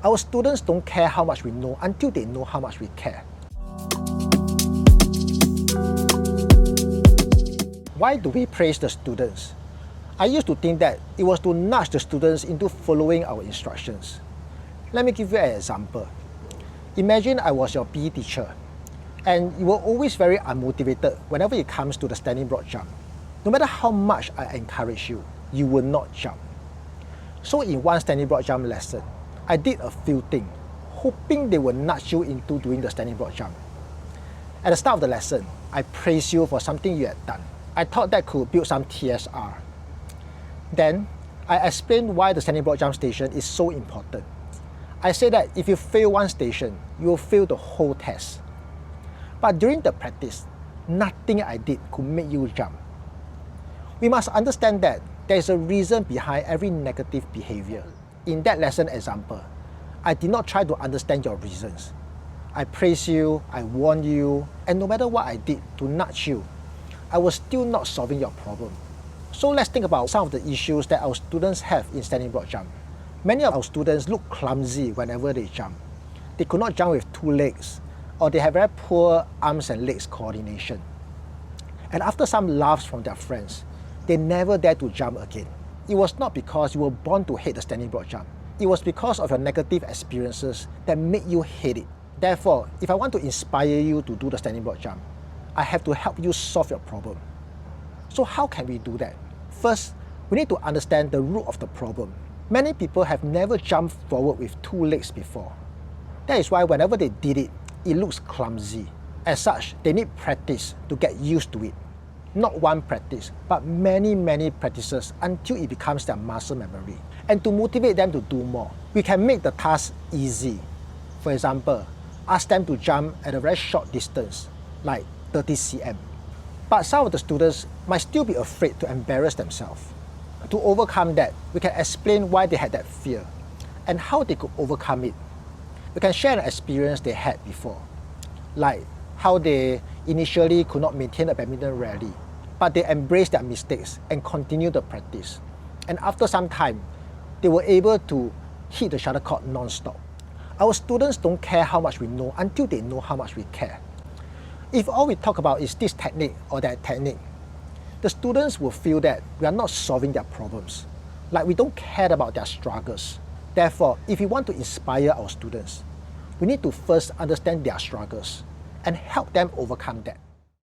Our students don't care how much we know until they know how much we care. Why do we praise the students? I used to think that it was to nudge the students into following our instructions. Let me give you an example. Imagine I was your PE teacher and you were always very unmotivated whenever it comes to the standing broad jump. No matter how much I encourage you, you will not jump. So in one standing broad jump lesson, I did a few things, hoping they would nudge you into doing the standing broad jump. At the start of the lesson, I praised you for something you had done. I thought that could build some TSR. Then, I explained why the standing broad jump station is so important. I said that if you fail one station, you will fail the whole test. But during the practice, nothing I did could make you jump. We must understand that there is a reason behind every negative behavior. In that lesson example, I did not try to understand your reasons. I praised you, I warned you, and no matter what I did to nudge you, I was still not solving your problem. So let's think about some of the issues that our students have in standing broad jump. Many of our students look clumsy whenever they jump. They could not jump with two legs, or they have very poor arms and legs coordination. And after some laughs from their friends, they never dare to jump again. It was not because you were born to hate the standing broad jump. It was because of your negative experiences that made you hate it. Therefore, if I want to inspire you to do the standing broad jump, I have to help you solve your problem. So how can we do that? First, we need to understand the root of the problem. Many people have never jumped forward with two legs before. That is why whenever they did it, it looks clumsy. As such, they need practice to get used to it. Not one practice, but many practices until it becomes their muscle memory. And to motivate them to do more, we can make the task easy. For example, ask them to jump at a very short distance, like 30 cm. But some of the students might still be afraid to embarrass themselves. To overcome that, we can explain why they had that fear and how they could overcome it. We can share an experience they had before, like how they initially could not maintain a badminton rally, but they embraced their mistakes and continued the practice. And after some time, they were able to hit the shuttlecock non-stop. Our students don't care how much we know until they know how much we care. If all we talk about is this technique or that technique, the students will feel that we are not solving their problems, like we don't care about their struggles. Therefore, if we want to inspire our students, we need to first understand their struggles and help them overcome that.